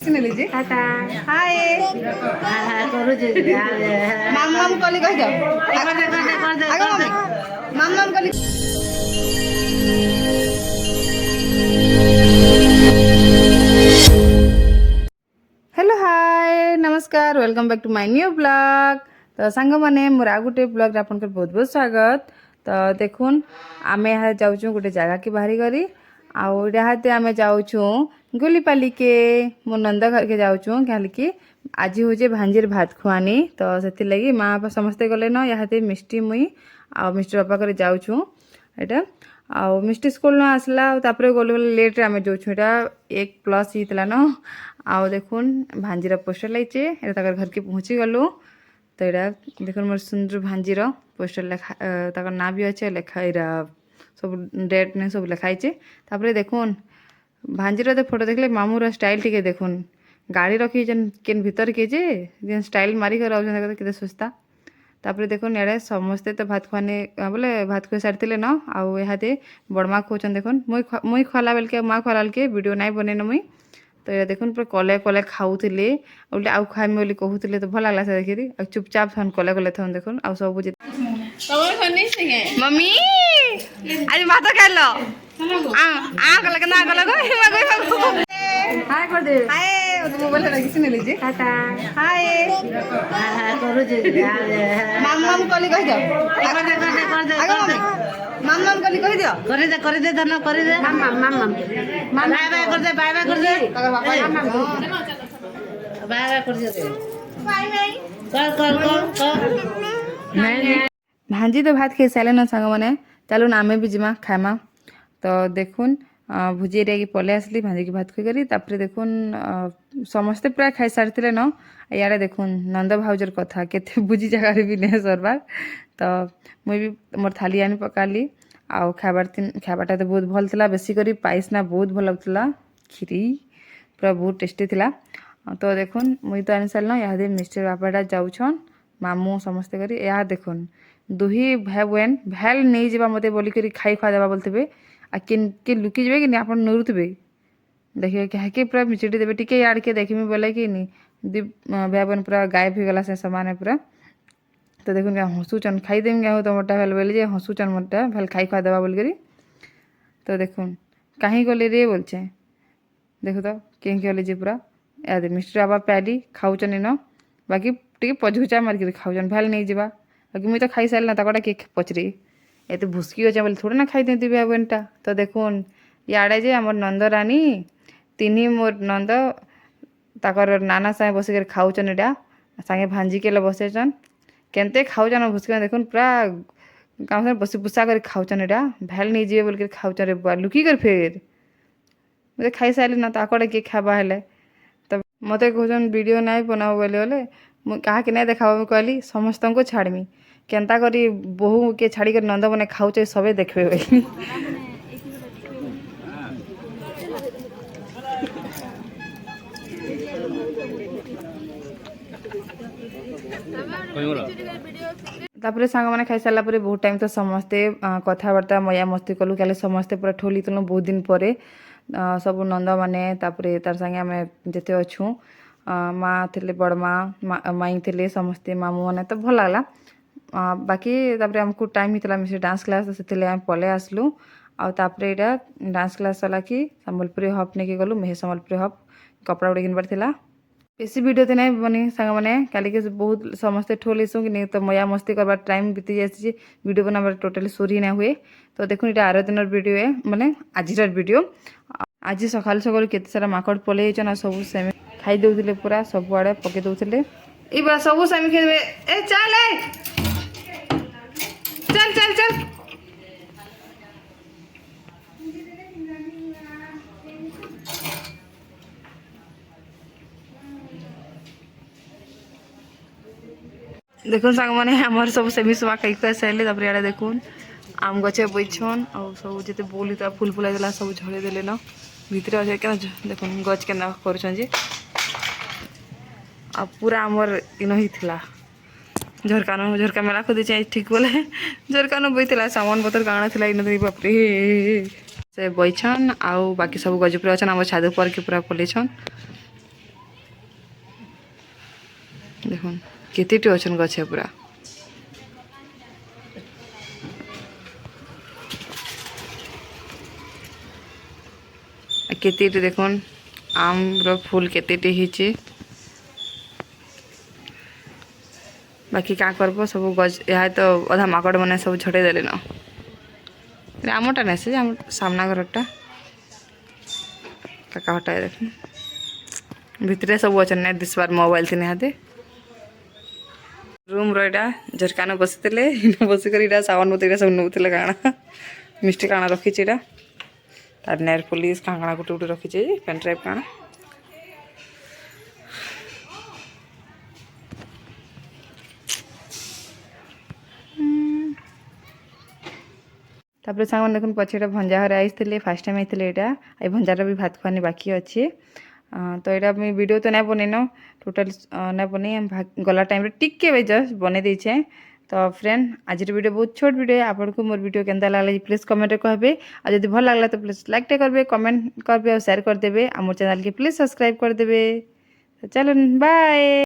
लीजिए हाय माम माम कली कह जाओ आगे मम्मी माम माम कली हेलो हाय नमस्कार welcome back to my new blog. तो सांग मैंने मोर आ गोटे ब्लॉग आपन बहुत बहुत स्वागत। तो देखुन आमे यहाँ जाऊँ गोटे जगह की बाहरी करी आते आमे जाऊँ गुलीपाली के मो नंद घर के जाऊँ कि आज हूँ भांजीर भात खुआनी। तो से लगी माँ बापा समस्ते गले न यहाँ मिष्टी मुई आ मिष्टी बापा कर जाऊँ एटा आ मिष्टी स्कूल न आसला तापर गलु लेट्रे आम जाऊँ एटा 1+ होता न आ देखुन भांजीर पोस्टर लगे घर के पहुँची गलु। तो यहाँ देखो मोर सुंदर भांजीर पोस्टर लेखा ना भी अच्छे लेखा सब डेट ने सब लिखाई। तापर देखुन भांजीर तो फोटो देखले मामूर स्टाइल टिके देखुन गाड़ी रखी केन भीतर के जे स्टाइल मारिक के सुस्ता। तापर देखुन एड़े समस्ते तो भात खुआने बोले भात खुआ सारी न आउ यहाँ बड़मा खोचन देखुन मुई खुआला बेल के माँ खुआला के वीडियो नाई बनेन मुई। तो ये देखुन पूरा कले कले खाऊले बोले आउ खाइमी बोली कहूले तो भल लगला से देखी चुपचाप थन कले कले थन देखुन आ सब मम्मी आज भात खाइल कल के ना कल हाय कर दे हाय तो मोबाइल लगी सुन लीजिए हाय माम माम कली कह जाओ आगे मम्मी माम माम कली कह दियो कर दे धन कर दे माम माम माम माम बाय बाय कर दे बाय बाय कर दे अगर पापा बाय बाय कर दे बाय बाय कर नहीं भांजी तो भात खाई सारे न सांग मैंने चलो ना आमे भी जिमा खामा। तो देखुन भुजी एरिया की पले आसली भांजी की भात खुई तापर देखुन समस्ते प्राय खाई सारी न इे देखुन नंद भाउजर कथा केते बुझी जगार भी नहीं सरबार। तो मुई भी मोर थाली आनी पकाली आउ खाबाटा तो बहुत भल था बेसी करी पाइस ना बहुत भल लगता खीरी पूरा बहुत टेस्टी थिला। तो देखुन मुई तो आनी सारे यहाँ मिस्टर बापाटा जाऊन मामू समस्ते करी यहाँ देखुन दुही भाई बहन भैल नहीं जावा मत बोलिक खाई खुआ देवा बोलते आ के लुकी जाए कि आप नरुथे देखिए क्या पूरा मिचड़ी देवे टी आड़ के देखी बोले कि दी भाई बहन पूरा गायब हो गला से सामान पूरा। तो देखुन क्या हंसुचन खाईदेमी क्या हो तो मोटा भल बोले हंसुचन मोटा भल खाई खुआ देवा बोल। तो देखुन कहीं गले रे बोलचे देखो तो कहीं गले जे पूरा याद मिस्टर बाबा प्याली खाऊचन न बाकी टे पझुचा मारिक खाऊचन भैल नहीं जावा बाकी मुई तो खाई सारे ना ताकटा किए पचरी एत भुसकी अच्छे बोले थोड़े ना खाई दिखती भाई बहनटा। तो देखुन इे जे आम नंद रानी तीन मोर नंद ताकर नाना सागे बसिक खाऊचन एटा सागे भांजी के बसेचन केनते खाऊचन भुसकी देखुन पूरा गाँव से बसी बुसा कर खाऊचन एटा भैल नहीं जी बोल खाऊचन रे बुआ लुकी कर फिर मुझे खाई सारे ना ताकटा किए खावा हेले। तो मत कहन वीडियो ना बनाओ बोले बोले क्या कि नहीं देखा कहली समस्त को छाड़मी केन्ता करी बहु के छाड़ी कर नंद बने खाऊचे सबे देखबे बोली। तापर सांग मैंने खाई सारा बहुत टाइम तो समस्ते कथबार्ता मजा मस्ती कलु क्या समस्ते पूरा ठोली तुलु बहुत दिन पर सब नंद मैंने तार संगे आम जिते अच्छू माँ थे बड़ माँ माई थे समस्ते मामू मैंने तो भल लगला। बाकी तापर आमको टाइम होता मिसे डांस क्लास तो से पले आसलु आउे यहाँ डांस क्लास सला कि सम्बलपुरी हब नहीं गलु मेहे सम्बलपुरी हब कपड़ा उड़े किनबार थिला बेसी वीडियो तो नहीं बनी सांग मैंने काली के बहुत समस्ते ठोलीसु कि नहीं तो मजा मस्ती करवार टाइम बीती जाए वीडियो बनाबार टोटाली सोरी ना हुए। तो देखुन ये आर दिन वीडियो है माने आज वीडियो आज सका सका केते सारा माकड़ पलि जान सब सेमी खाई दौले पूरा सब आड़े पकई दौले ये सब सेमी खाई ए चल चल चल चल देखुन सांग मैंने आमर सब सेमी सुमा खाई खुआ सारे तापर इे देखुन आम गचे बैछन आ सब जिते बोल होता फुल फुल देला सब झड़े देले न भितर अच्छे क्या देखुन गच के कर पूरा आमर इन ही थिला झरकान झरका मेला खोदी ठीक बोले झरकान बैठला सामान पतर काण थी इन बापरे से बैछन आउ बाकी सब गजपुर अच्छा आम छाद पर के पूरा पलैछन देखो केतेटी अछन गछे पूरा केतेटी देखुन आम रो फूल केतेटी हिचे बाकी क्या करबो सब गज यहाँ तो अधा माकड़ मैंने सब झटे देले न आमटा नहीं से आम सामना घरटा काका हटाए देख भितरे सब अच्छा नहीं दिसबार मोबाइल थी निहाते रूम रहा झरकान बसते बसिक सावन मत सब नौले काଣା मिष्टी काଣା रखी तार नेल पुलिस काଣା काଣା गोटे गोटे रखी पेन ड्राइव काଣା तापर सांग देखुन पछे भंजा घर आई फास्ट टाइम आते ये भंजार भी भात खुआनी बाकी अच्छे तो यहाँ मुझे वीडियो तो नहीं बनईन टोटाल नहीं बनई गला टाइम टिके भी जस्ट बनई देछे तो फ्रेंड आज वीडियो बहुत छोट वीडियो आपको मोर वीडियो केनता लागला प्लीज कमेंट कहबे और जब भल लागला तो प्लीज लाइक करबे कमेंट करबे और शेयर करदेबे और मोर चैनल के प्लीज सब्सक्राइब करदेबे तो चलो बाय।